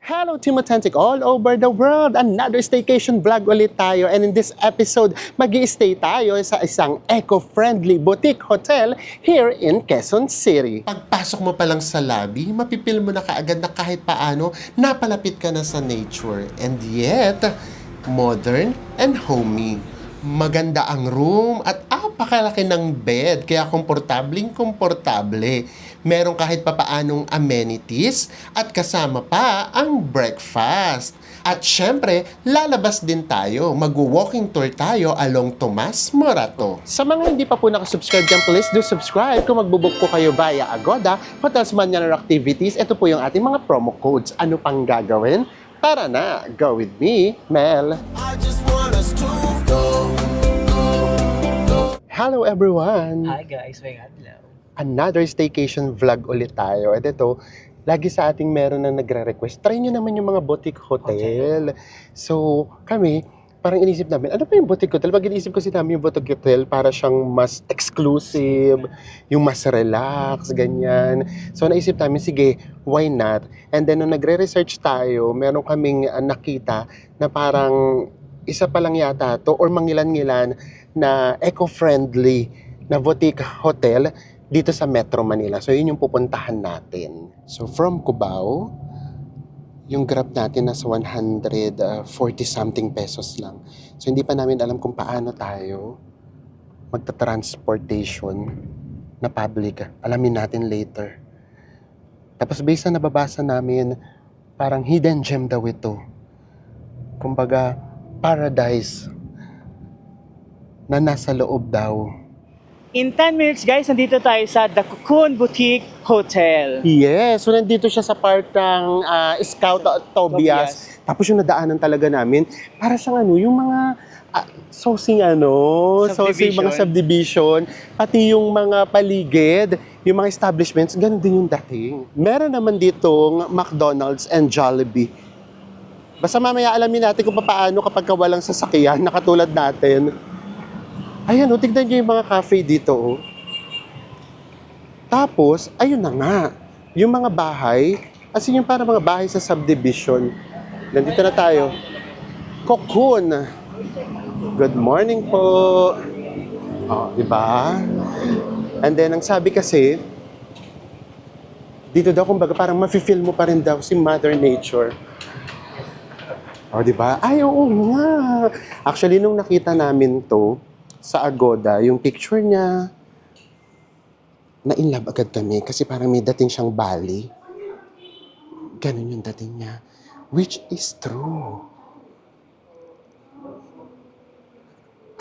Hello Team Authentic all over the world! Another staycation vlog ulit tayo, and in this episode, mag-i-stay tayo sa isang eco-friendly boutique hotel here in Quezon City. Pagpasok mo pa lang sa lobby, mapipil mo na kaagad na kahit paano napalapit ka na sa nature, and yet modern and homey. Maganda ang room at apakalaki ng bed, kaya komportableng-komportable. Meron kahit papaanong amenities at kasama pa ang breakfast. At syempre, lalabas din tayo. Mag-walking tour tayo along Tomas Morato. Sa mga hindi pa po nakasubscribe dyan, please do subscribe. Kung magbubook po kayo via Agoda, Hotels Manila Activities, ito po yung ating mga promo codes. Ano pang gagawin? Tara na, go with me, Mel. I just want us to go. Hello everyone! Hi guys, may adlaw. Another staycation vlog ulit tayo. At ito, lagi sa ating meron na nagre-request. Try nyo naman yung mga boutique hotel. So, kami, parang inisip namin, ano ba yung boutique hotel? Pag inisip kasi namin yung boutique hotel, para siyang mas exclusive, yung mas relax, ganyan. So, naisip namin, sige, why not? And then, nung nagre-research tayo, meron kaming nakita na parang isa pa lang yata to or mangilan-ngilan na eco-friendly na boutique hotel dito sa Metro Manila. So, yun yung pupuntahan natin. So, from Cubao, yung Grab natin nasa 140 something pesos lang. So, hindi pa namin alam kung paano tayo magta-transportation na public. Alamin natin later. Tapos, based sa nababasa namin, parang hidden gem daw ito. Kumbaga, paradise na nasa loob daw. In 10 minutes guys, nandito tayo sa The Cocoon Boutique Hotel. Yes, so nandito siya sa part ng Scout Tobias. Tapos yung nadaanan talaga namin, para siyang yung mga sourcing mga subdivision, pati yung mga paligid, yung mga establishments, ganun din yung dating. Meron naman ditong McDonald's and Jollibee. Basta mamaya alamin natin kung paano kapag walang sasakyan na katulad natin. Ayan, tignan nyo yung mga cafe dito. Tapos, ayun na nga. Yung mga bahay, as in yung parang mga bahay sa subdivision. Nandito na tayo. Cocoon. Good morning po. Oh, diba? And then, ang sabi kasi, dito daw, kumbaga, parang mafe-feel mo pa rin daw si Mother Nature. O, diba? Ay, oo nga. Actually, nung nakita namin to sa Agoda, yung picture niya, na-inlove agad kami kasi parang may dating siyang Bali. Ganun yung dating niya. Which is true.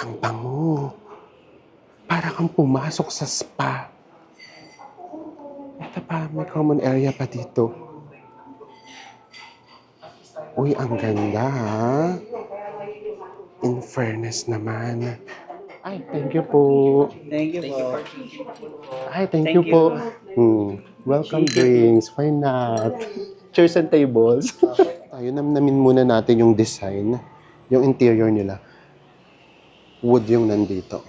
Ang bango. Para kang pumasok sa spa. Ito pa, may common area pa dito. Uy, ang ganda ha. In fairness naman. Ay, thank you po. Thank you po. Ay, thank you po. Welcome drinks. Why not? Chairs and tables. Tayo namnamin muna natin yung design. Yung interior nila. Wood yung nandito.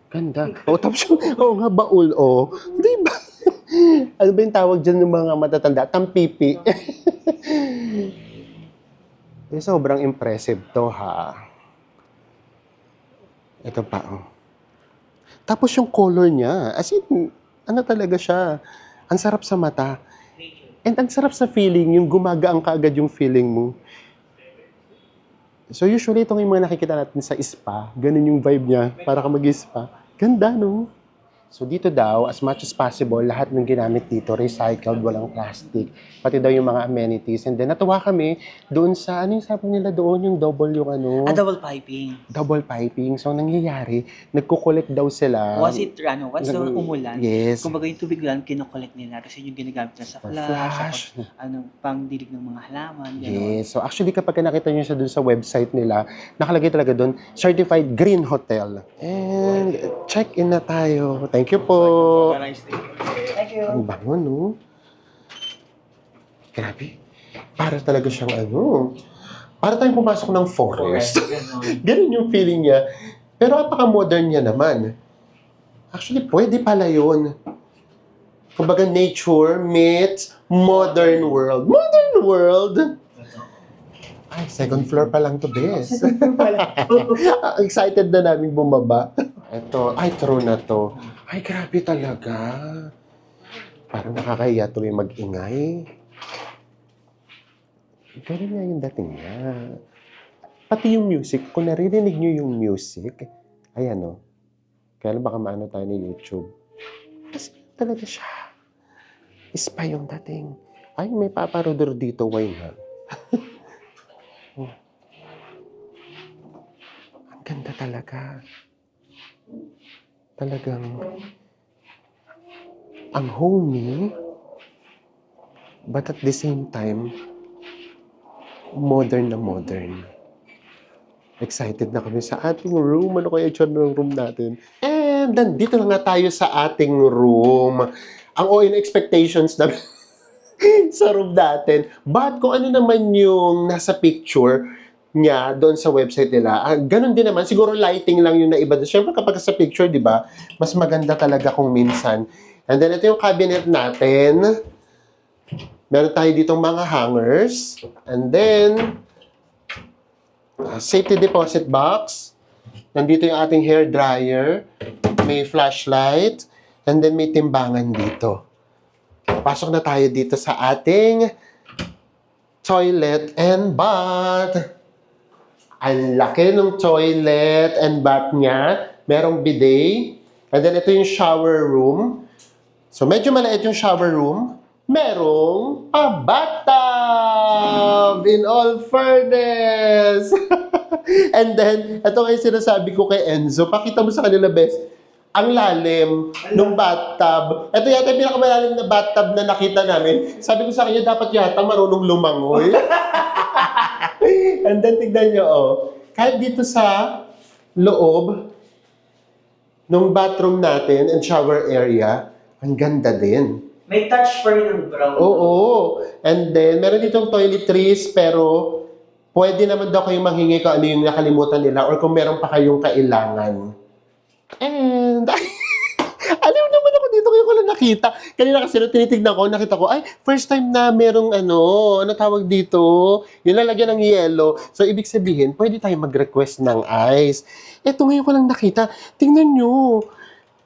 Ganda. Tapos yung, nga, baul, Di ba? Ano ba yung tawag dyan ng mga matatanda? Tampipi. Sobrang impressive to, ha? Ito pa, Tapos yung color niya, as in, talaga siya. Ang sarap sa mata. And ang sarap sa feeling, yung gumagaan kaagad yung feeling mo. So usually, itong yung mga nakikita natin sa spa, ganun yung vibe niya, para ka mag-spa. Ganda, no? So dito daw, as much as possible, lahat ng ginamit dito, recycled, walang plastic. Pati daw yung mga amenities. And then natuwa kami doon sa, yung sabi nila doon, yung double yung Double piping. Double piping. So nangyayari, nagko-collect daw sila. Once umulan, yes. kumbaga yung tubig lang, kinokollect nila kasi yung ginagamit na sa flash. Pangdilig ng mga halaman. Gano'n. Yes. So actually, kapag nakita nyo siya doon sa website nila, nakalagay talaga doon, Certified Green Hotel. And check-in na tayo. Thank you po. Thank you. Ang bango, no? Grabe. Para talaga siyang para tayong pumasok ng forest. Ganun yung feeling niya. Pero apaka-modern niya naman. Actually, pwede pala yun. Kumbaga, nature meets modern world. Modern world. Ay, second floor pa lang to, bes. Excited na namin bumaba. Ito, ay, true na to. Ay, grabe talaga. Parang nakakahiya tuloy mag-ingay. Ganun nga yung dating niya. Pati yung music, kung naririnig nyo yung music, ayan o. Kaya lang baka maano tayo ni YouTube. Kasi talaga siya. Spy yung dating. Ay, may paparodor dito, why not? Oh. Ang ganda talaga. Talagang ang homey, but at the same time, modern na modern. Excited na kami sa ating room. Ano kaya itsura ng room natin? And nandito na nga tayo sa ating room. Ang OA na expectations namin sa room natin. But kung ano naman yung nasa picture niya doon sa website nila, ganun din naman. Siguro lighting lang yung naiba. Siyempre kapag sa picture, di ba, mas maganda talaga kung minsan. And then ito yung cabinet natin. Meron tayo ditong mga hangers. And then, safety deposit box. Nandito yung ating hair dryer. May flashlight. And then may timbangan dito. Pasok na tayo dito sa ating toilet and bath. Ang laki ng toilet and bath niya. Merong bidet. And then ito yung shower room. So medyo maliit yung shower room. Merong bathtub in all fairness. And then, ito nga yung sinasabi ko kay Enzo. Pakita mo sa kanila, best. Ang lalim ng bathtub. Ito yata yung pinakamalalim na bathtub na nakita namin. Sabi ko sa kanya, dapat yata marunong lumangoy. And then, tignan nyo, oh. Kahit dito sa loob ng bathroom natin and shower area, ang ganda din. May touch pa rin ng brown. Oo. And then, meron ditong toiletries, pero pwede naman daw kayong manghingi kung ano yung nakalimutan nila or kung meron pa kayong kailangan. And, alam naman ako dito kayo ko lang nakita. Kanina kasi nung tinitignan ko, nakita ko, ay, first time na merong ano tawag dito, yung lalagyan ng yelo. So, ibig sabihin, pwede tayo mag-request ng ice. Eto ngayon ko lang nakita. Tingnan nyo.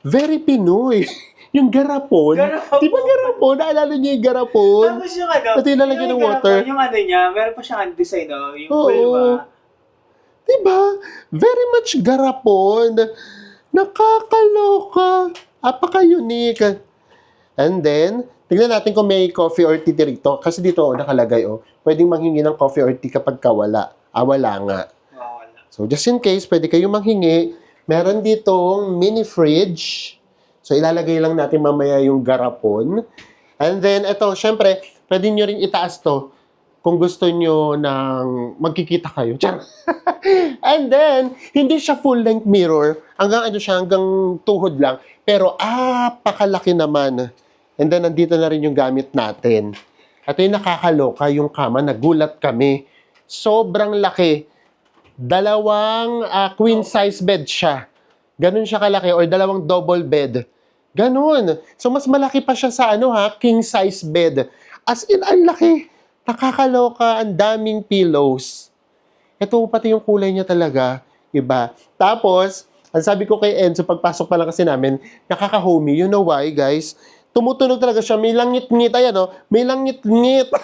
Very Pinoy. Yung garapon. Di ba garapon? Naalala niyo yung garapon? Tapos yung ano, Ito yung lalagyan ng water. Yung ano niya, meron pa siyang design, no? Yung Oo. pool ba? Diba? Very much garapon. Nakakaloka. Apaka-unique. And then, tignan natin kung may coffee or tea rito. Kasi dito, nakalagay, pwedeng manghingi ng coffee or tea kapag wala. Wala nga. Wala. So, just in case, pwede kayong manghingi. Meron ditong mini fridge. So, ilalagay lang natin mamaya yung garapon. And then, ito, syempre, pwede nyo rin itaas to kung gusto nyo ng magkikita kayo. And then, hindi siya full-length mirror. Hanggang tuhod lang. Pero, pakalaki naman. And then, nandito na rin yung gamit natin. Ito yung nakakaloka, yung kama. Nagulat kami. Sobrang laki. 2 queen size bed siya. Ganun siya kalaki or 2 double bed. Ganun. So, mas malaki pa siya sa king size bed. As in, ang laki. Nakakaloka, ang daming pillows. Ito pati yung kulay niya talaga. Iba. Tapos, ang sabi ko kay Enzo, pagpasok pa lang kasi namin, nakaka-homey. You know why, guys? Tumutunog talaga siya. May langit-ngit. Ayan, may langit-ngit.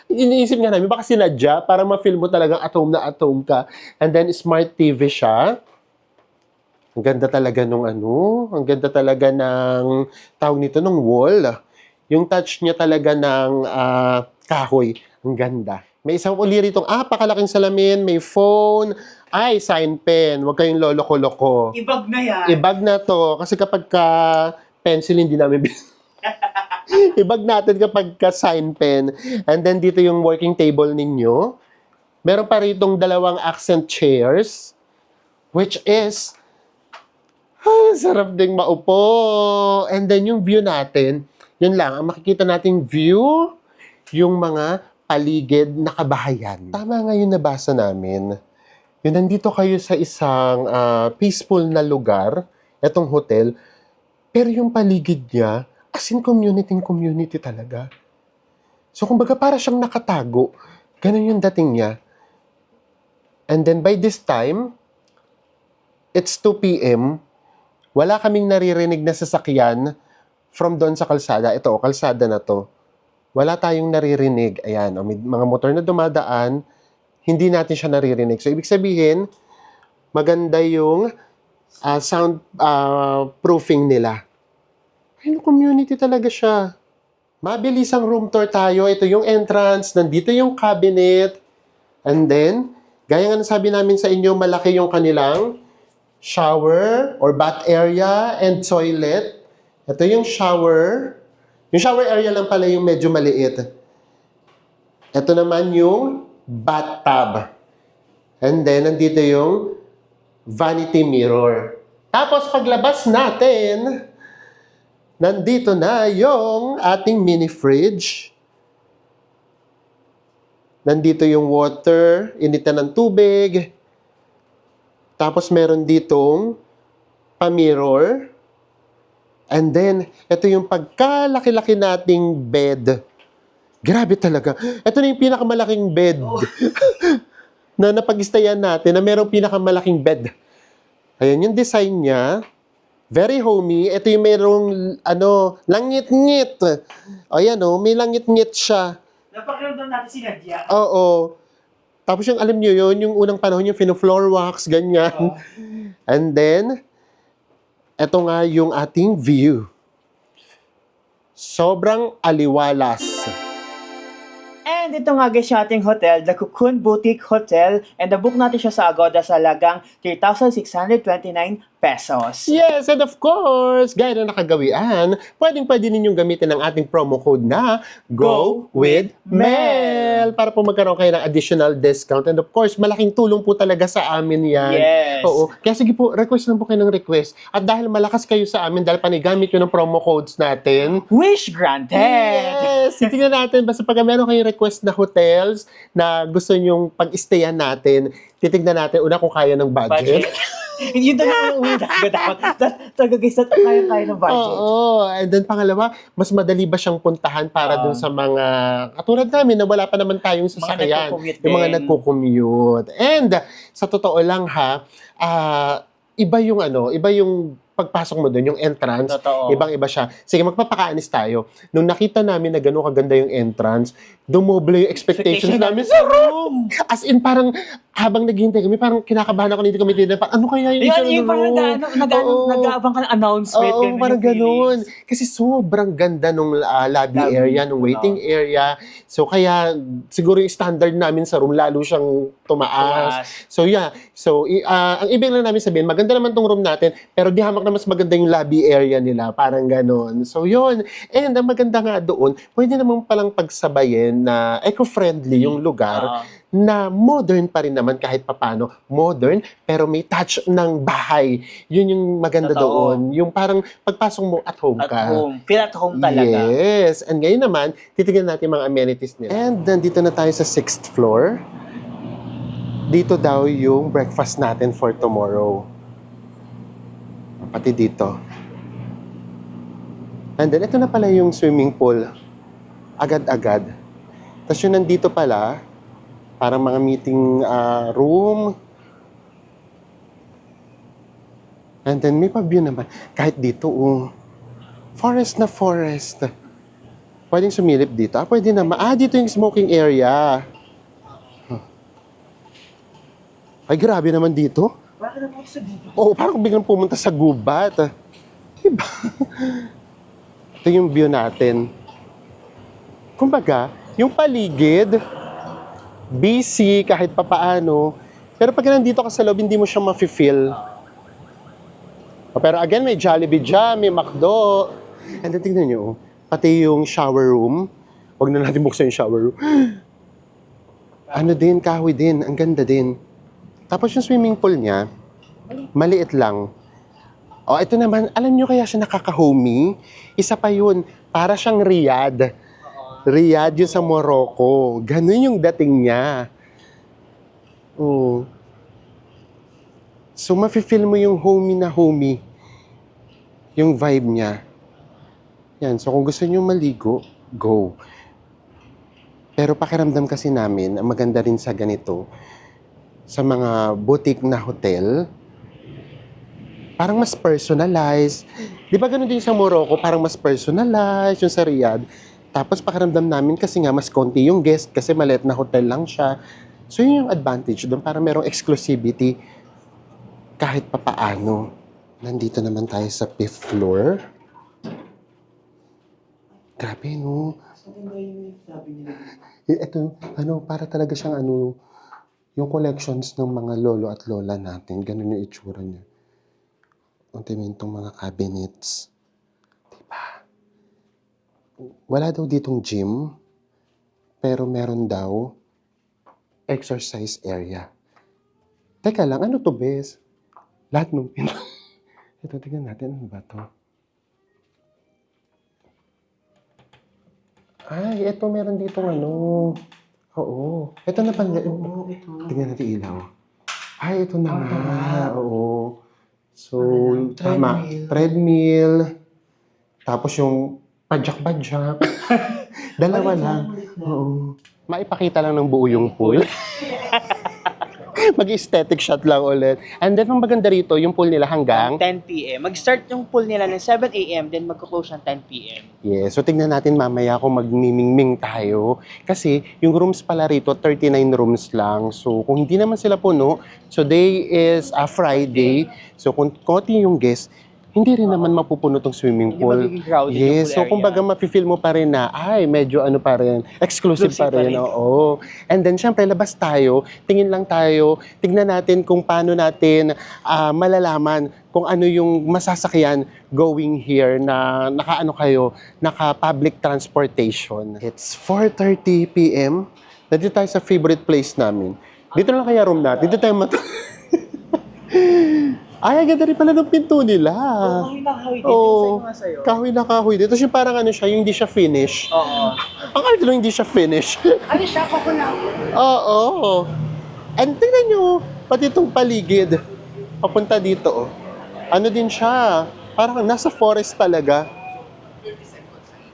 Iniisip nga namin, baka sinadya para ma-feel mo talagang atom na atom ka. And then, smart TV siya. Ang ganda talaga nung ang ganda talaga ng, tawag nito, nung wall. Yung touch niya talaga ng kahoy. Ang ganda. May isang uli rito, pakalaking salamin, may phone, sign pen. Huwag kayong loloko-loko. Ibag na yan. Ibag na to. Kasi kapag pencil, hindi namin ibag natin kapag sign pen. And then dito yung working table ninyo. Meron pa ritong 2 accent chairs, which is, sarap ding maupo. And then yung view natin, yun lang, ang makikita nating view, yung mga paligid na kabahayan. Tama nga yung nabasa namin. Yun, nandito kayo sa isang peaceful na lugar, etong hotel, pero yung paligid niya, as in community talaga. So, kumbaga, para siyang nakatago. Ganun yung dating niya. And then, by this time, it's 2 p.m., wala kaming naririnig na sasakyan from doon sa kalsada. Ito, kalsada na to. Wala tayong naririnig. Ayan, may mga motor na dumadaan, hindi natin siya naririnig. So, ibig sabihin, maganda yung sound proofing nila. Ayun, community talaga siya. Mabilis ang room tour tayo. Ito yung entrance, nandito yung cabinet. And then, gaya nga sabi namin sa inyo, malaki yung kanilang shower or bath area and toilet. Ito yung shower. Yung shower area lang pala yung medyo maliit. Ito naman yung bathtub. And then, nandito yung vanity mirror. Tapos, paglabas natin, nandito na yung ating mini fridge. Nandito yung water, initan ng tubig. Tapos meron ditong pa-mirror. And then, ito yung pagkalaki-laki nating bed. Grabe talaga. Ito na yung pinakamalaking bed na napag-istayan natin na merong pinakamalaking bed. Ayan yung design niya. Very homey. Ito yung merong, langit-ngit. Ayan may langit-ngit siya. Napakiramdam natin si Nadia. Oo. Tapos yung alam nyo yun, yung unang panahon yung fino-floor wax, ganyan. Oh. And then, eto nga yung ating view. Sobrang aliwalas. And ito nga guys yung ating hotel, the Cocoon Boutique Hotel. And nabook natin siya sa Agoda sa halagang 3,629 pesos. Yes, and of course, gaya na nakagawian, pwedeng-pwede ninyong gamitin ang ating promo code na Go with Mel para po magkaroon kayo ng additional discount. And of course, malaking tulong po talaga sa amin yan. Yes. Oo. Kaya sige po, request lang po kayo ng request. At dahil malakas kayo sa amin, dahil panigamit yun ng promo codes natin, Wish granted! yes! Titingnan natin, basta pag meron kayong request na hotels na gusto nyong pag-stayan natin, titignan natin una kung kaya ng budget. Yun talaga yung dapat. Talaga guys, kaya ng budget. Oo. And then pangalawa, mas madali ba siyang puntahan para dun sa mga katulad namin na wala pa naman tayong sasakyan. Yung mga nagko-commute. And sa totoo lang iba yung pagpasok mo doon, yung entrance, Totoo. ibang-iba siya. Sige, magpapakaanis tayo. Nung nakita namin na gano'n kaganda yung entrance, dumoble yung expectations namin sa room. As in, parang habang naghihintay kami, parang kinakabahan ako, hindi kami tinignan. Ano kaya yung itsura ng room? Nag-aabang ka ng announcement. Oo, parang gano'n. Kasi sobrang ganda nung lobby area, nung waiting area. So, kaya siguro yung standard namin sa room, lalo siyang tumaas. So, yeah. So, ang ibig lang namin sabihin, maganda naman tong room natin, pero di hamak na mas maganda yung lobby area nila. Parang gano'n. So, yun. And ang maganda nga doon, pwede naman palang pagsabayin na eco-friendly yung lugar na modern pa rin naman kahit papano. Modern, pero may touch ng bahay. Yun yung maganda doon. Yung parang pagpasok mo at home ka. At home. Feel at home talaga. Yes. And ngayon naman, titignan natin mga amenities nila. And nandito na tayo sa 6th floor. Dito daw yung breakfast natin for tomorrow. Pati dito. And then, ito na pala yung swimming pool. Agad-agad. Tapos yung nandito pala, parang mga meeting room. And then, may pa-view naman. Kahit dito, forest na forest. Pwedeng sumilip dito. Pwede naman. Dito yung smoking area. Ay, grabe naman dito. Bakit naman sa dito? Oo, parang biglang pumunta sa gubat. Diba? Ito yung view natin. Kumbaga, yung paligid, busy kahit papaano. Pero pag nandito ka sa loob, hindi mo siya ma-feel. Pero again, may Jollibee dyan, may McDo. And then, tingnan nyo, pati yung shower room. Huwag na natin buksan yung shower room. Ano din, kahoy din. Ang ganda din. Tapos yung swimming pool niya, maliit lang. Ito naman, alam nyo kaya siya nakaka-homey? Isa pa yun, para siyang Riyadh. Riyadh yun sa Morocco. Ganun yung dating niya. So, mafe-feel mo yung homey na homey. Yung vibe niya. Yan, so kung gusto nyo maligo, go. Pero pakiramdam kasi namin, ang maganda rin sa ganito, sa mga boutique na hotel, parang mas personalized. Di ba ganun din sa Morocco, parang mas personalized yung sa Riyadh. Tapos pakiramdam namin kasi nga mas konti yung guest kasi maliit na hotel lang siya. So yun yung advantage doon, parang merong exclusivity kahit papaano. Nandito naman tayo sa 5th floor. Grabe, no? Ito, para talaga siyang yung collections ng mga lolo at lola natin. Ganun yung itsura niya. Ang timentong mga cabinets. Diba? Wala daw ditong gym, pero meron daw exercise area. Teka lang, ano to, Bes? Lahat nung ito, tingnan natin, ano ba to? Ay, ito meron ditong Oo. Ito na pala. Tingnan natin ilaw. Ay, ito na nga. Oo. So, tama. Treadmill. Tapos yung padjak-padjak. Dalawa lang. Oo. Maipakita lang ng buo yung pool. Mag-aesthetic shot lang ulit. And then, ang maganda rito, yung pool nila hanggang 10 p.m. Mag-start yung pool nila ng 7 a.m. then magko-close ng 10 p.m. Yes, so tignan natin mamaya kung magmimingming tayo. Kasi yung rooms pala rito, 39 rooms lang. So kung hindi naman sila puno, so day is a Friday. So kung konti yung guest, hindi rin naman mapupuno tong swimming Hindi pool. magiging crowded yung Yes, pool so area. kumbaga mafe-feel mo pa rin na, ay, medyo pa rin, exclusive pa rin. Oo. And then, syempre, labas tayo, tingin lang tayo, tignan natin kung paano natin malalaman kung ano yung masasakyan going here na naka-public transportation. It's 4:30 p.m. Nandito tayo sa favorite place namin. Dito lang kaya room natin. Dito tayo Ay, ang ganda rin pala ng pinto nila. Kahoy na kahoy din. Oo. Yung nga sa'yo. Kahoy na kahoy. Dito siya parang yung hindi siya finish. Oo. Ang arte lang hindi siya finish. Ano siya? Coconut. Oo. And tingnan nyo, pati itong paligid. Papunta dito, oh. Ano din siya? Parang nasa forest talaga.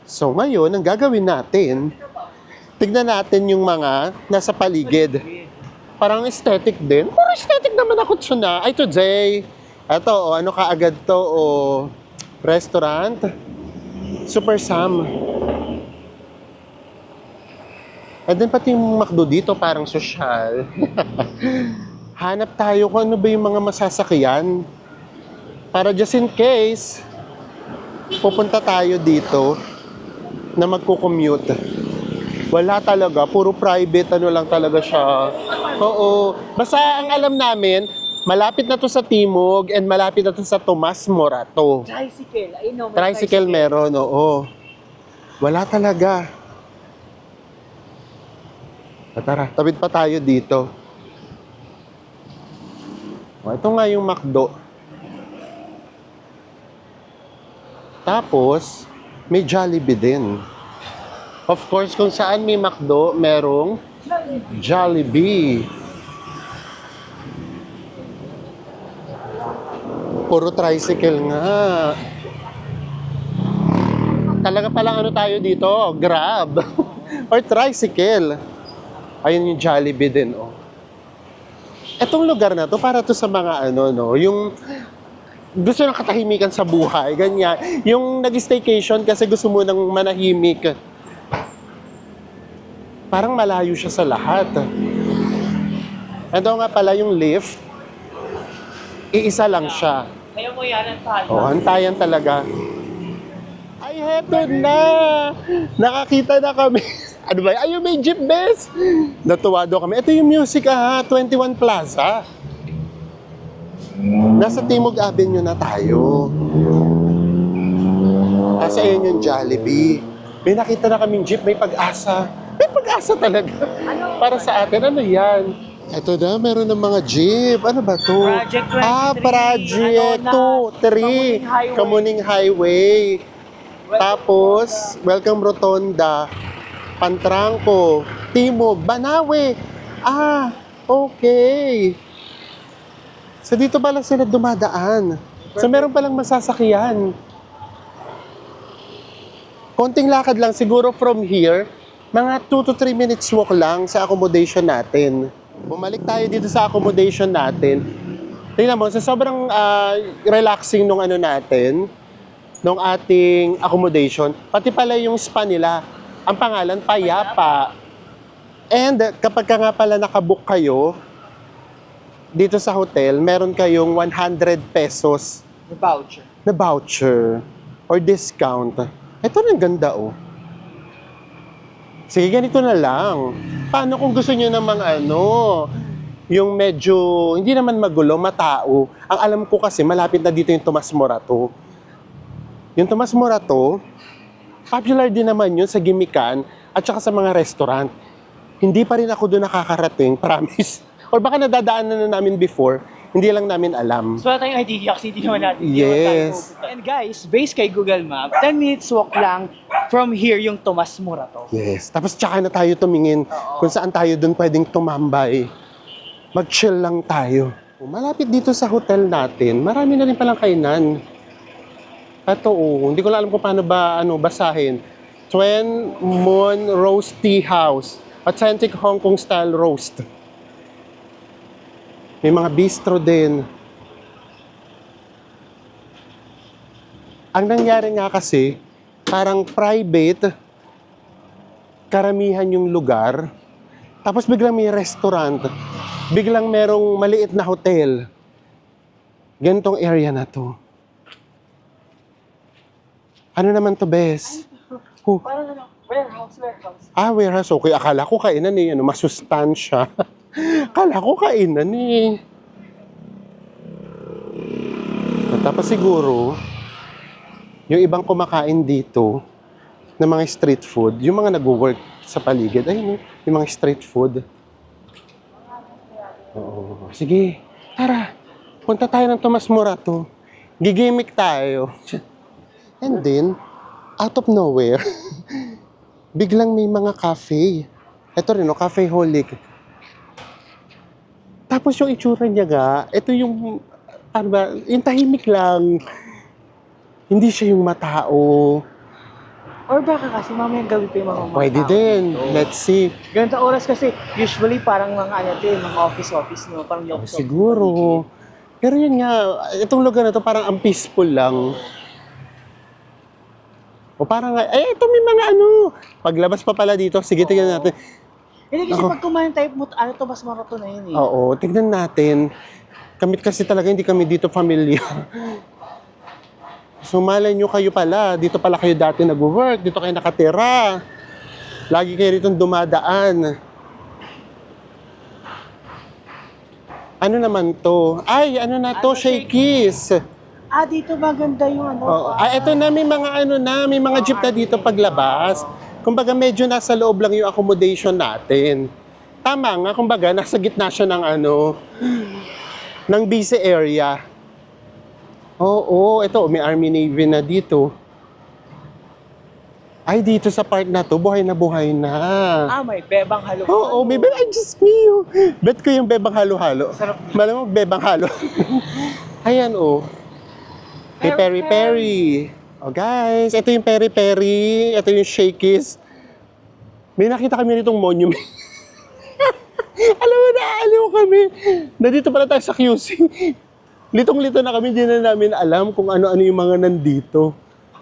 So ngayon, ang gagawin natin, tignan natin yung mga nasa paligid. Parang aesthetic din. Parang aesthetic naman ako na. Ay, today. Ito, ano kaagad to, restaurant. Super Sam. And then pati yung McDo dito, parang social. Hanap tayo kung ano ba yung mga masasakyan. Para just in case, pupunta tayo dito na magko-commute. Wala talaga, puro private, lang talaga siya. Oo. Basta ang alam namin, malapit na to sa Timog and malapit na to sa Tomas Morato. Tricycle. Ayun, no, may Tricycle meron, oo. Wala talaga. Tara, tawid pa tayo dito. Ito nga yung McDo. Tapos, may Jollibee din. Of course, kung saan may McDo, merong Jollibee. Puro tricycle nga. Talaga palang tayo dito, Grab. Or tricycle. Ayun yung Jollibee din, oh. Etong lugar na to, para to sa mga yung gusto ng katahimikan sa buhay, ganyan. Yung nag-staycation kasi gusto mo ng manahimik. Parang malayo siya sa lahat. Ito nga pala yung lift. Iisa lang siya. Kaya mo yan ang tayo. Oh, antayan talaga. Ay, heto na! Nakakita na kami. Ano ba? Ayun, may jeep, bes! Natuwa daw kami. Ito yung music, 21 Plaza. Nasa Timog Avenue na tayo. Kasi ayun yung Jollibee. May nakita na kaming jeep, may pag-asa. May pag-asa talaga. Para sa atin, ano yan? Ito na, meron ng mga jeep. Ano ba to? Project 23. Project 2, 3. Kamuning Highway. Tapos, Welcome Rotonda. Pantrangco, Timog, Banawe. Okay. So dito pala sila dumadaan. So meron palang masasakyan. Konting lakad lang siguro from here Mga 2 to 3 minutes walk lang sa accommodation natin. Bumalik tayo dito sa accommodation natin. Tingnan mo, sa sobrang relaxing nung ano natin, nung ating accommodation, pati pala yung spa nila, ang pangalan, Payapa. And kapag ka nga pala nakabook kayo, dito sa hotel, meron kayong 100 pesos The voucher. na voucher or discount. Ito rin ganda, oh. Sige, ganito na lang. Paano kung gusto nyo namang yung medyo, hindi naman magulo, matao. Ang alam ko kasi, malapit na dito yung Tomas Morato. Yung Tomas Morato, popular din naman yun sa gimikan at saka sa mga restaurant. Hindi pa rin ako doon nakakarating, promise. Or baka nadadaanan na namin before, hindi lang namin alam. So, wala tayong idea kasi hindi naman natin. Yes. And guys, based kay Google Map, 10 minutes walk lang from here yung Tomas Morato. Yes. Tapos tsaka na tayo tumingin kung saan tayo doon pwedeng tumambay. Mag-chill lang tayo. Malapit dito sa hotel natin, marami na rin palang kainan. Ito, hindi ko lang alam kung paano ba basahin. Tuen Mon Roast Tea House. Authentic Hong Kong style roast. May mga bistro din. Ang nangyari nga kasi, parang private, karamihan yung lugar, tapos biglang may restaurant, biglang merong maliit na hotel. Ganitong area na to. Ano naman to, Bes? Parang warehouse. Warehouse. Okay, akala ko kainan masustansya. Akala ko kainan Tapos siguro, yung ibang kumakain dito, ng mga street food, yung mga nag-work sa paligid, yung mga street food. Oo. Sige, tara, punta tayo ng Tomas Morato. Gigimik tayo. And then, out of nowhere, biglang may mga cafe. Ito rin, Cafe Holic. Tapos yung itsura niya ito yung, yung tahimik lang. Hindi siya yung matao. Or baka kasi mamayang gabi pa yung mga Pwede tao din. dito. Let's see. Ganito oras kasi, usually parang mga mga office, no? Parang yung Siguro. Pero yun nga, itong lugar na to parang ang peaceful lang. O parang, ito may mga paglabas pa pala dito, sige, tignan natin. Hindi kasi Ako. pag kumain tayo, Tomas Morato na yun Oo, tignan natin. Kami kasi talaga hindi kami dito familiar. So malay nyo kayo pala, dito pala kayo dati nag-work, dito kayo nakatira. Lagi kayo rito dumadaan. Ano naman to? Ay, ano na to? Shakey's. Dito maganda yung Oo. Ito na, may mga may mga jeep na dito paglabas. Kumbaga medyo nasa loob lang yung accommodation natin. Tama nga, kumbaga nasa gitna siya ng ng busy area. Oo, ito, may Army Navy na dito. Ay, dito sa part na to, buhay na buhay na. may bebang halo. Oo, may bebang, ay, Diyos mio. Bet ko yung bebang halo-halo. Sarap. Malamang bebang halo. Ayan, May peri-peri. Oh, guys, ito yung peri-peri. Ito yung Shakey's. May nakita kami nitong monument. Alam mo, naaliw kami. Nandito pala tayo sa QC. Litong-lito na kami, hindi na namin alam kung ano-ano yung mga nandito.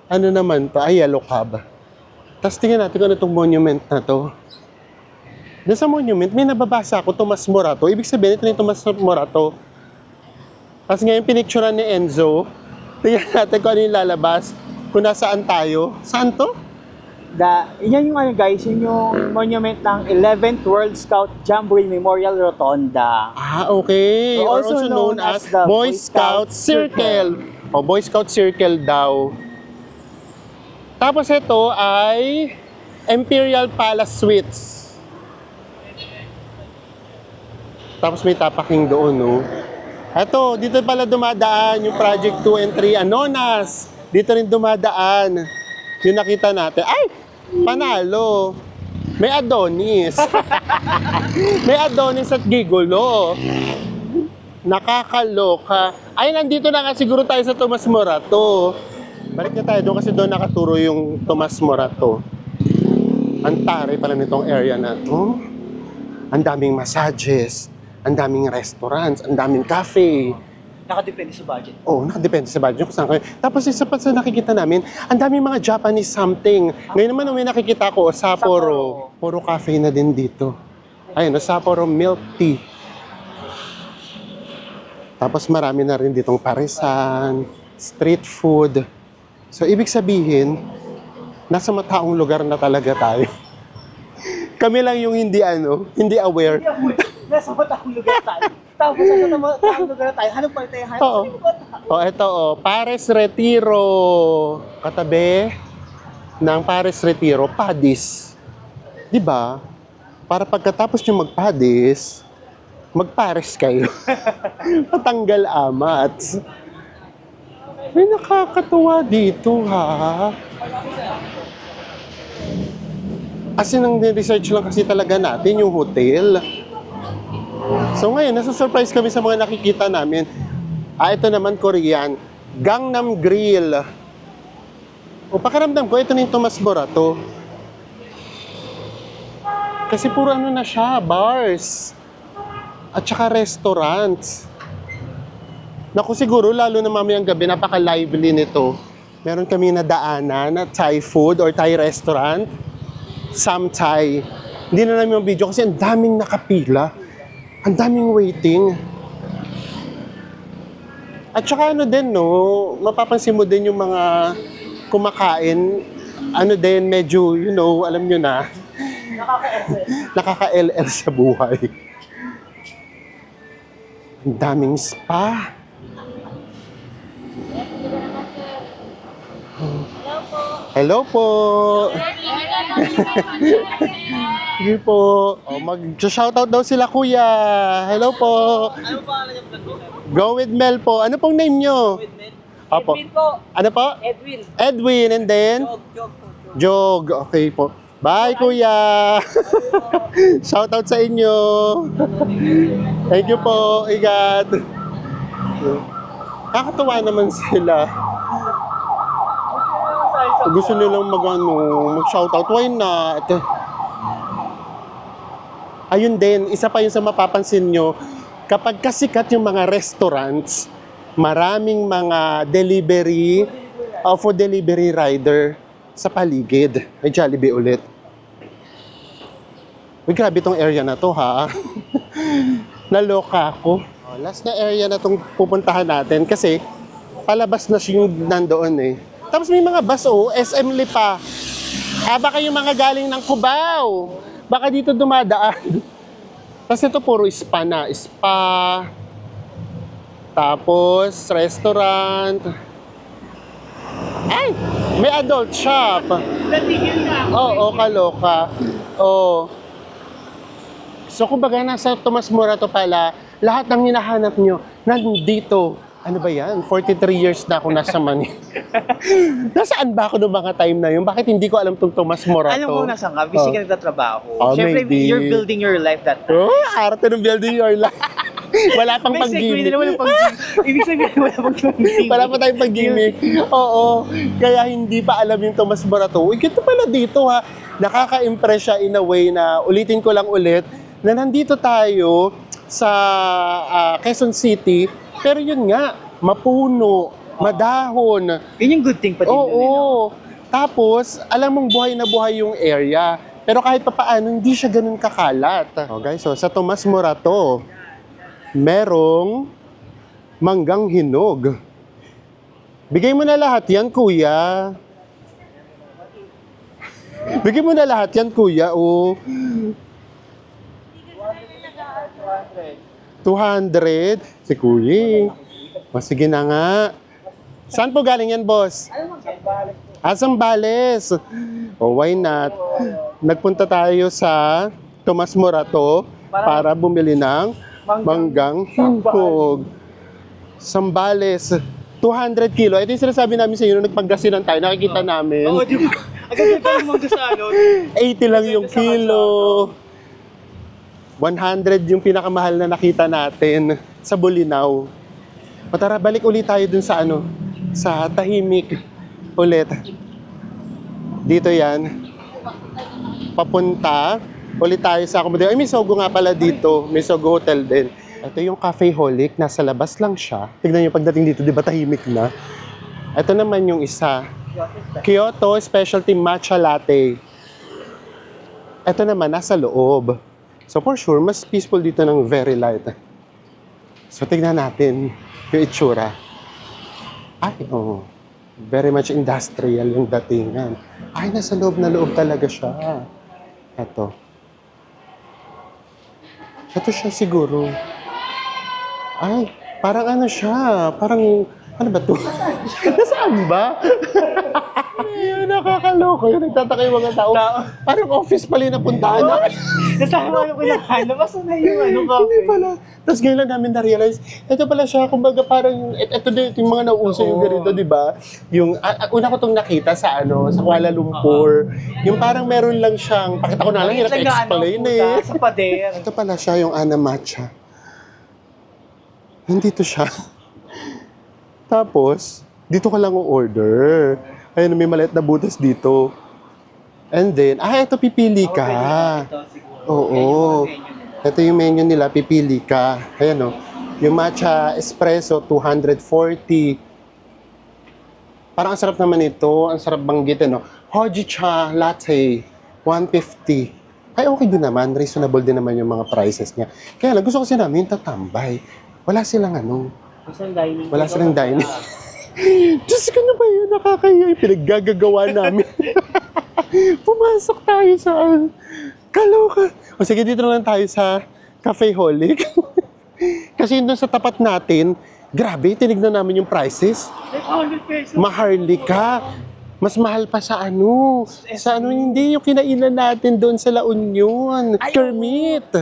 Ano naman to? Ay, yellow cab. Tapos tingnan natin kung ano itong monument na to. Doon sa monument, may nababasa ako, Tomas Morato. Ibig sabihin, ito na yung Tomas Morato. Tapos ngayon, pinicturean ni Enzo. Tingnan natin kung ano yung lalabas. Kung nasaan tayo. Saan to? Yan yung guys, yun yung monument ng 11th World Scout Jamboree Memorial Rotonda. Okay. Or Also also known as the Boy Scout Circle. O, Boy Scout Circle daw. Tapos ito ay Imperial Palace Suites. Tapos may tapaking doon, Ito, dito pala dumadaan yung Project 2 and 3 Anonas. Dito rin dumadaan. Yung nakita natin. Ay! Panalo! May Adonis. May Adonis at Gigolo. Nakakaloka. Ay, nandito na nga siguro tayo sa Tomas Morato. Balik na tayo doon kasi doon nakaturo yung Tomas Morato. Ang tare pala nitong area na to. Ang daming massages, ang daming restaurants, ang daming cafe. Nakadepende sa budget. Oo, nakadepende sa budget kung saan kayo. Tapos isa pa sa nakikita namin, ang daming mga Japanese something. Ngayon naman may nakikita ko, Sapporo. Puro cafe na din dito. Ayun, Sapporo milk tea. Tapos marami na rin ditong parisan, street food. So ibig sabihin, nasa mataong lugar na talaga tayo. Kami lang yung hindi aware. Nasa mataong lugar tayo. Tapos sa mataong lugar tayo, hanap pa tayo. Oo. Oh, ito Pares Retiro. Katabi ng Pares Retiro, Padis. 'Di ba? Para pagkatapos nyo magpadis, magpares kayo. Patanggal amat. May nakakatuwa dito, ha? Kasi nang research lang kasi talaga natin yung hotel. So ngayon, nasa-surprise kami sa mga nakikita namin. Ito naman Korean. Gangnam Grill. O pakiramdam ko, ito na yung Tomas Morato. Kasi puro na siya, bars. At saka restaurants. Naku, siguro, lalo na mamayang gabi, napaka-lively nito. Meron kami nadaanan na Thai food or Thai restaurant. Sam Thai. Hindi na namin yung video kasi ang daming nakapila. Ang daming waiting. At saka din, mapapansin mo din yung mga kumakain. Medyo, alam nyo na. Nakaka-LL sa buhay. Ang daming spa. Hello po. Sige po. Mag-shoutout daw sila kuya. Hello po. Ano pa niyo po? Go with Mel po. Ano pong name nyo? Apo. Edwin po. Ano po? Edwin. Edwin and then? Jog. Okay po. Bye kuya. Shoutout sa inyo. Thank you po. Ingat. Nakakatuwa naman sila. Gusto nilang mag-shoutout. Why not? Ayun din, isa pa yun sa mapapansin nyo, kapag kasikat yung mga restaurants, maraming mga delivery, food delivery rider sa paligid. May Jollibee ulit. Uy, grabe tong area na to, ha? Naloka ako. Last na area na tong pupuntahan natin kasi palabas na siya yung nandoon eh. Tapos may mga bus, SM Lipa. Baka yung mga galing ng Cubao. Baka dito dumadaan. Kasi ito puro spa na. Spa. Tapos, restaurant. Ay! May adult shop. Oo, kaloka. Oo. So, kumbaga, nasa Tomas Morato pala, lahat ng hinahanap nyo, nandito. Ano ba yan? 43 years na ako nasa Manila. Nasaan ba ako noong mga time na yun? Bakit hindi ko alam itong Tomas Morato? Alam mo, nasa nga, busy ka nagtatrabaho. Siyempre, maybe. you're building your life that time. Arte ng building your life. Wala pang pag-gimmick. Ibig sabihin, wala pang pag-gimmick. Wala pa tayong pag-gimmick. Oo. Kaya hindi pa alam yung Tomas Morato. Uy, ito pala dito ha. Nakaka-impress siya in a way na ulitin ko lang ulit na nandito tayo sa Quezon City. Pero yun nga, mapuno, madahon. Yun yung good thing pa din. Oo. Tapos, alam mong buhay na buhay yung area. Pero kahit pa paano, hindi siya ganun kakalat. Guys, sa Tomas Morato, merong manggang hinog. Bigay mo na lahat yan, kuya. Bigay mo na lahat yan, kuya. 200. Si kuya. Sige na nga. Saan po galing yan, boss? Zambales. Why not? Nagpunta tayo sa Tomas Morato para bumili ng manggang hinog. Zambales. 200 kilo. Ito yung sinasabi namin sa inyo nung nagpaggasinan tayo. Nakikita namin. Oo, di ba? Agad ka yung mangga sa 80 lang yung kilo. 100 yung pinakamahal na nakita natin sa Bulinaw. O tara, balik ulit tayo dun sa sa Tahimik ulit. Dito yan. papunta ulit tayo sa accommodation. Ay, may Sogo nga pala dito. May Sogo Hotel din. Ito yung Cafe Holic. Nasa labas lang siya. Tignan niyo pagdating dito, di ba tahimik na? Ito naman yung isa. Kyoto Specialty Matcha Latte. Ito naman, nasa loob. So for sure, mas peaceful dito ng very light. So tignan natin yung itsura. Ay, oh. Very much industrial yung datingan. Ay, nasa loob na loob talaga siya. Ito. Ito siya siguro. Ay, parang ano siya. Parang, ano ba ito? Nasaan ba? Ayun, nakakaloko. Yung nagtataka yung mga tao. Parang office pala yung napuntahan namin. Nasama ko yung labas na yung Hindi pala. Tapos ngayon lang namin na-realize, ito pala siya, kumbaga parang, ito din yung mga nauuso yung ganito, di ba? Yung, una ko itong nakita sa sa Kuala Lumpur. Yung parang meron lang siyang, pakita ko na lang, hirap explain eh. Sa pader. Ito pala siya, yung Ana Matcha. Nandito siya. Tapos, dito ka lang order. Ayun, may maliit na butas dito. And then, ito pipili ka. Oo. Ito yung menu nila, pipili ka. Ayan o. Yung matcha espresso, 240. Parang ang sarap naman ito. Ang sarap banggitin, no? Hojicha latte, 150. Ay, okay din naman. Reasonable din naman yung mga prices niya. Kaya lang, gusto kasi namin tatambay. Wala silang Wala silang dining. Diyos ko na ba yun? Nakakaya yung pinaggagawa namin. Pumasok tayo sa kaloka. O sige, dito na lang tayo sa Cafe Holic. Kasi doon sa tapat natin, grabe, tinignan namin yung prices. 800 pesos. Maharlika. Mas mahal pa sa hindi yung kinainan natin doon sa La Union. Kermit.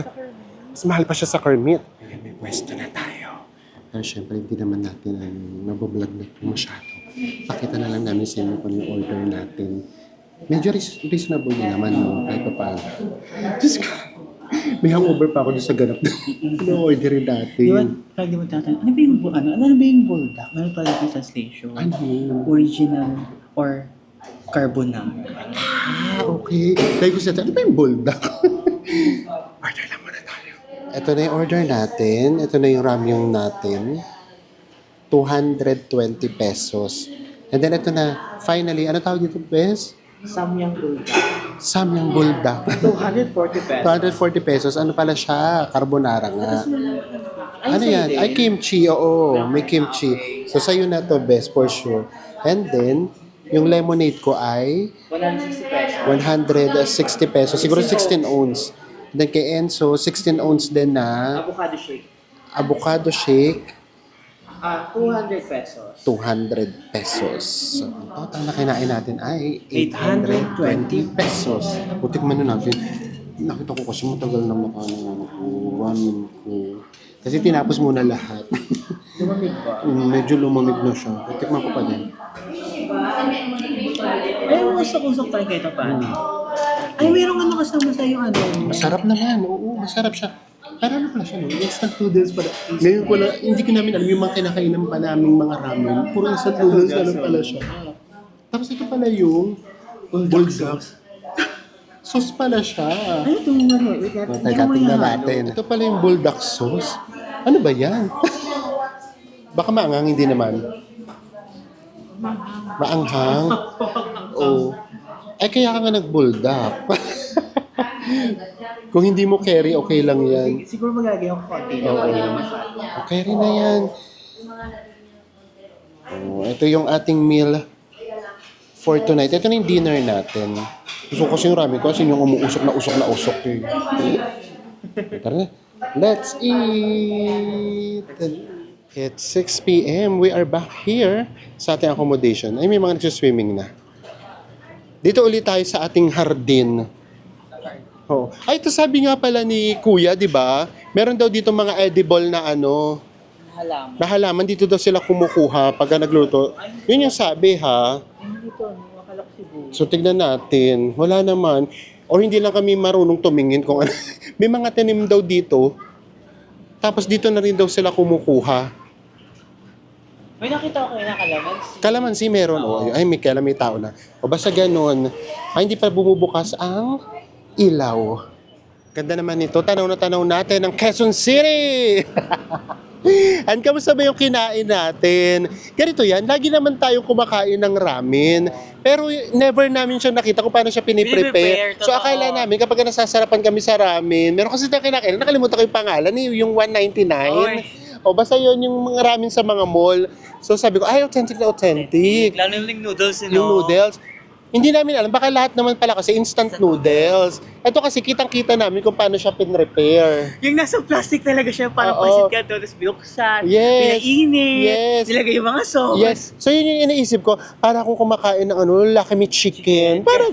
Mas mahal pa siya sa Kermit. May pwesto na tayo. Pero syempre, hindi naman natin nabablog na masyado. Pakita na lang namin sa inyo kung yung order natin. Medyo reasonable din naman, no? Kahit pa paano. Diyos ko. May hangover pa ako doon sa ganap na orderin natin. Di ba tatanong, ano ba yung bulldog? Ano pala yung translation? Ano? Original or carbonara. Okay. Kaya ko ano ba yung bulldog? Order lang muna tayo. Ito na yung order natin. Ito na yung ramyong natin. 220 pesos. And then ito na, finally, ano tawag dito, Bes? Samyang bulldog. Samyang bulldog. 240 pesos. 240 pesos. Ano pala siya? Carbonara nga. Ano yan? Ay, kimchi. Oo, may kimchi. So, sa'yo na to, Bes, for sure. And then, yung lemonade ko ay 160 pesos. 160 pesos. Siguro 16 ounce. Then kay Enzo, 16 ounce din na Avocado shake. avocado shake. 200 pesos. 200 pesos. So, ang total na kinain natin ay 820 pesos. Putik man na natin. Nakita ko kasi matagal na makaano ko. Kasi tinapos muna lahat. Lumamig ba? Medyo lumamig na siya. Putikman ko pa din. Ay, usok-usok tayo kahit pa. Ay, mayroong kasama sa yung Masarap naman. Oo, masarap siya. Pero ano pala siya, no? Instant noodles pala. Ngayon ko na, hindi ko namin alam yung mga kinakainan pa naming mga ramen. Puro instant noodles na lang pala siya. Tapos ito pala yung bulldog. Sauce pala siya. Ay, ito Teka, tingnan natin. Ito pala yung bulldog sauce. Ano ba yan? Baka maanghang, hindi naman. Maanghang? Oo. Ay, kaya ka nga nag-bulldog. Kung hindi mo carry, okay lang yan. Siguro maglalagay ako konti na hindi naman masyado. Okay rin na yan. Ito yung ating meal for tonight. Ito na yung dinner natin. Gusto ko kasi yung ramen ko kasi yung umuusok na usok. Tara na. Let's eat! It's 6 p.m. We are back here sa ating accommodation. Ay, may mga nagsiswimming na. Dito ulit tayo sa ating hardin. Oh. Ay, ito sabi nga pala ni Kuya, di ba? Meron daw dito mga edible na Halaman. na halaman. Dito daw sila kumukuha pagka nagluto. Yun yung sabi, ha? Dito, makalak siguro. So, tignan natin. Wala naman. Or hindi lang kami marunong tumingin kung ano. May mga tanim daw dito. Tapos dito na rin daw sila kumukuha. May nakita ko kayo na kalamansi. Kalamansi meron. Oh, ay, may tao na. O basta ganun. Ay, hindi pa bumubukas ang ilaw. Ganda naman ito. Tanaw na tanaw natin ang Quezon City! And kamusta ba yung kinain natin? Ganito yan, lagi naman tayong kumakain ng ramen. Pero never namin siya nakita kung paano siya piniprepare. Piniprepare, So totoo. akala namin kapag nasasarapan kami sa ramen, meron kasi tayong kinakain, nakalimutan ko yung pangalan, yung 199. O basta yun yung mga ramen sa mga mall. So sabi ko, ay, authentic na authentic. Lalo yung noodles, Yung noodles. Hindi namin alam, baka lahat naman pala kasi instant noodles. Ito kasi kitang-kita namin kung paano siya pinrepair. Yung nasa plastic talaga siya, parang Oo. pasit ka doon, tapos binuksan, Yes. pinainit, Yes. nilagay yung mga sauce. Yes. So yun yung iniisip ko, para akong kumakain ng Lucky Me Chicken. Para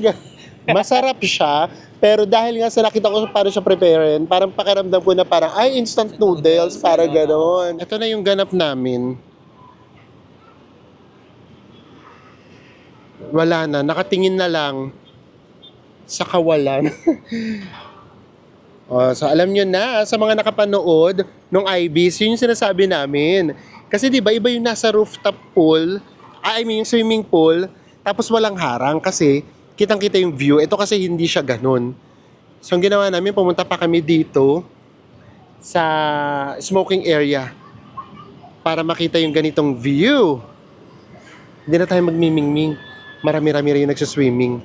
masarap siya. Pero dahil nga sa nakita ko paano siya preparein, parang pakiramdam ko na parang, ay, instant noodles, para gano'n. Ito na yung ganap namin. Wala na, nakatingin na lang sa kawalan. So alam nyo na, sa mga nakapanood nung IBs, yun yung sinasabi namin. Kasi di ba iba yung nasa rooftop pool, yung swimming pool, tapos walang harang kasi kitang-kita yung view. Ito kasi hindi siya ganun. So ang ginawa namin, pumunta pa kami dito sa smoking area para makita yung ganitong view. Hindi na tayo magmimingming. Marami-rami rin yung nagsaswimming.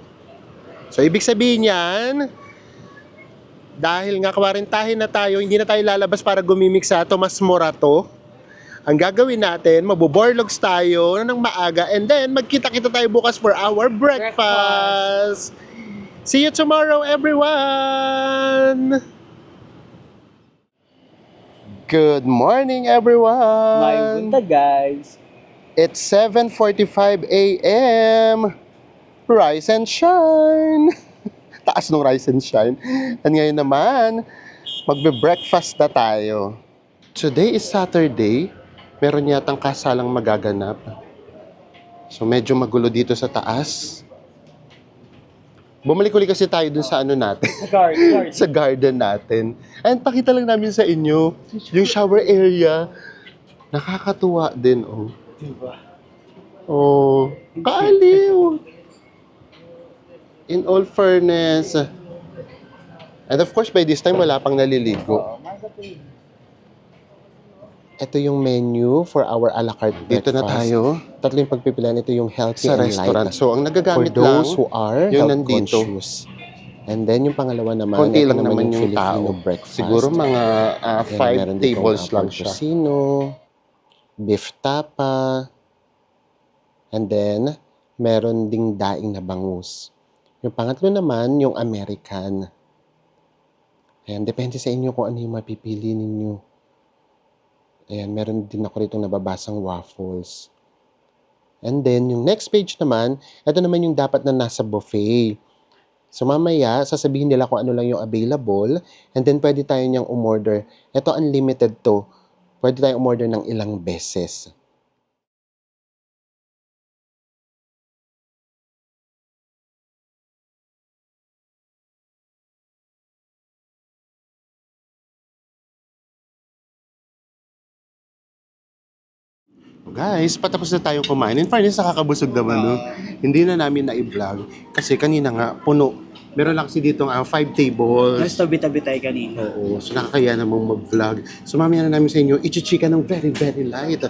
So, ibig sabihin yan, dahil nga kwarantahin na tayo, hindi na tayo lalabas para gumimik sa Tomas Morato. Ang gagawin natin, mabuborlogs tayo ng maaga and then magkita-kita tayo bukas for our breakfast. See you tomorrow, everyone! Good morning, everyone! May bunta, guys. It's 7:45 a.m. Rise and shine! Taas nung rise and shine. And ngayon naman, magbe-breakfast na tayo. Today is Saturday. Meron yatang kasalang magaganap. So medyo magulo dito sa taas. Bumalik uli kasi tayo dun sa natin. Sa garden. Sa garden natin. And pakita lang namin sa inyo, yung shower area. Nakakatuwa din, oh. Diba? Oh, kaaliw. In all fairness. And of course, by this time, wala pang naliligo. Ito yung menu for our a la carte breakfast. Dito na tayo. Tatlo yung pagpipilian. Ito yung healthy Sa and restaurant. light. So, ang nagagamit For those lang, who are yung health nandito. conscious. And then yung pangalawa naman, konti ito lang naman yung Filipino tao. breakfast. Siguro mga Yan, 5 meron ditong tables lang apple siya. tocino, beef tapa, and then meron ding daing na bangus. Yung pangatlo naman, yung American. Ayan, depende sa inyo kung ano yung mapipili ninyo. Ayan, meron din ako rito nababasang waffles. And then, yung next page naman, ito naman yung dapat na nasa buffet. So, mamaya, sasabihin nila kung ano lang yung available, and then pwede tayo niyang umorder. Ito, unlimited to. Pwede tayong umorder ng ilang beses. Guys, patapos na tayong kumain. In fairness, nakakabusog naman, no? Hindi na namin na-i-vlog. Kasi kanina nga, puno. Meron lang kasi dito 5 tables. Mas tabi-tabi tayo kanina. Oo, so nakakaya namang mag-vlog. So mamaya na namin sa inyo, ichichika ng very, very light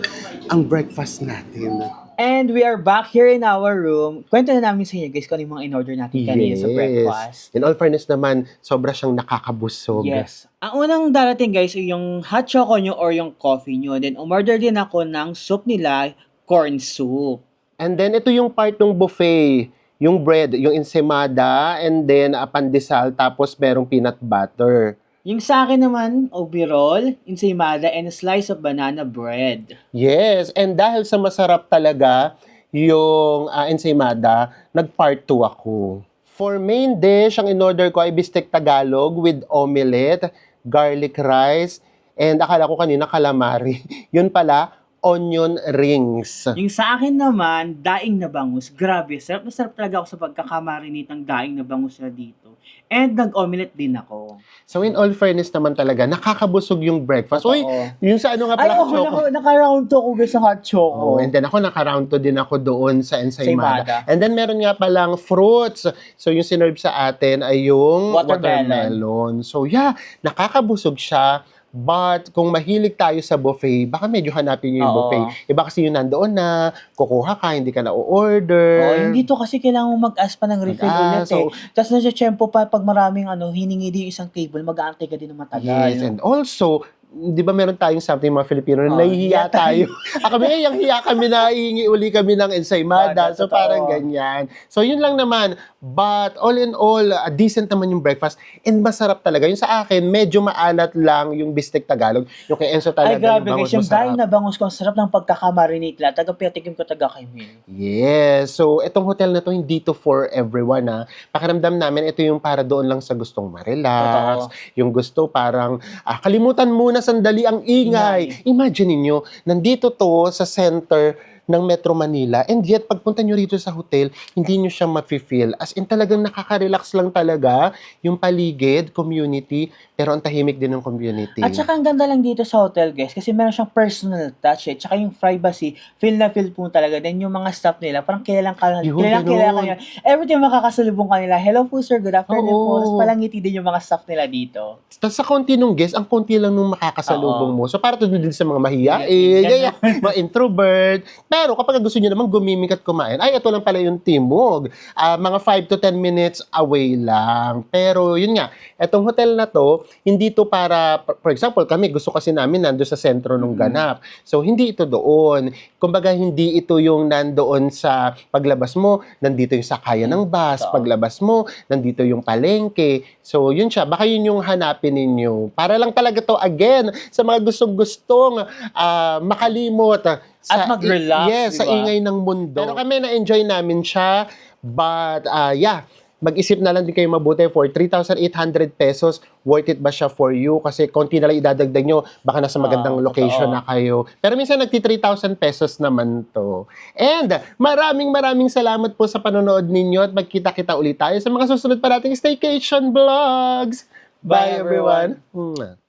ang breakfast natin. And we are back here in our room. Kwento na namin sa inyo guys kung ano yung mga in-order natin kanina sa breakfast. In all fairness naman, sobra siyang nakakabusog. Yes. Ang unang darating guys ay yung hot choco nyo or yung coffee nyo. Then umorder din ako ng soup nila, corn soup. And then ito yung part ng buffet. Yung bread, yung ensaymada, and then pandesal, tapos merong peanut butter. Yung sa akin naman, overall, ensaymada and a slice of banana bread. Yes, and dahil sa masarap talaga yung ensaymada, nag-part 2 ako. For main dish, ang in-order ko ay bistek Tagalog with omelette, garlic rice, and akala ko kanina calamari. Yun pala, onion rings. Yung sa akin naman, daing na bangus. Grabe, sarap na sarap talaga ako sa pagkakamarinate ng daing na bangus na dito. And nag-omelette din ako. So in all fairness naman talaga, nakakabusog yung breakfast. Uy, Totoo. yung sa ano nga Ay, pala, oo, choco. naka-round 2 ako guys sa hot choco. Oh, and then ako naka-round 2 din ako doon sa Ensaymada. Ensaymada. And then meron nga palang fruits. So yung sinerve sa atin ay yung Watermelon. watermelon. So yeah, nakakabusog siya. But kung mahilig tayo sa buffet, baka medyo hanapin nyo yung Oo. buffet. Iba kasi yung nandoon na, kukuha ka, hindi ka na o-order. Oh, yung dito kasi kailangan mo mag-ask pa ng refill ulit So, Tapos nasa tiyempo pa, pag maraming hiningi din yung isang table, mag-aantay ka din ng matagal. yes, and also, di ba meron tayong something mga Filipino na Oh, nahihiya hiya tayo. tayo. Kami yung hiya kami na iingi uli kami ng ensaymada. So Totoo. parang ganyan. So yun lang naman. But all in all, decent naman yung breakfast. And masarap talaga. Yung sa akin, medyo maalat lang yung bistek Tagalog. Yung kay Enzo talaga, Ay, grabe yung guys, bangus yung dahil masarap. na bangus ko, ang sarap ng pagkakamarinate lang. Taga-piatikim ko taga kay Mil. Yes. So, itong hotel na to, hindi to for everyone, ha. Pakiramdam namin, ito yung para doon lang sa gustong ma-relax. Yung gusto parang, kalimutan muna sandali ang ingay. Imagine niyo nandito to sa center ng Metro Manila, and yet, pagpunta nyo rito sa hotel, hindi nyo siya mafe-feel. As in, talagang nakaka-relax lang talaga yung paligid, community, pero ang tahimik din ng community. At saka ang ganda lang dito sa hotel guys, kasi meron siyang personal touch Tsaka yung privacy, feel na feel po talaga. Then yung mga staff nila, parang kilalang Yun, kilala ganun. nila. Every time makakasalubong kanila, hello po sir, good afternoon po. Oo. Tapos palangiti din yung mga staff nila dito. Tapos sa konti nung guest, ang konti lang nung makakasalubong mo. So, para to din sa mga mahiyain, Ganun. mga introvert. Pero kapag gusto nyo naman gumimik at kumain, ay, ito lang pala yung Timog. Mga 5 to 10 minutes away lang. Pero, yun nga, etong hotel na to, hindi to para, for example, kami, gusto kasi namin nando sa sentro ng ganap. So, hindi ito doon. Kumbaga, hindi ito yung nandoon sa paglabas mo, nandito yung sakayan ng bus, Totoo. paglabas mo, nandito yung palengke. So, yun siya. Baka yun yung hanapin ninyo. Para lang talaga to, again, sa mga gustong-gustong makalimot At mag-relax, yes, sa diba? ingay ng mundo. Pero kami na-enjoy namin siya. But, yeah, mag-isip na lang din kayo mabuti for 3,800 pesos. Worth it ba siya for you? Kasi konti na lang idadagdag nyo. Baka nasa magandang location totoo. na kayo. Pero minsan nagti 3,000 pesos naman to. And maraming salamat po sa panonood ninyo at magkita-kita ulit tayo sa mga susunod pa nating staycation vlogs. Bye Bye, everyone. everyone.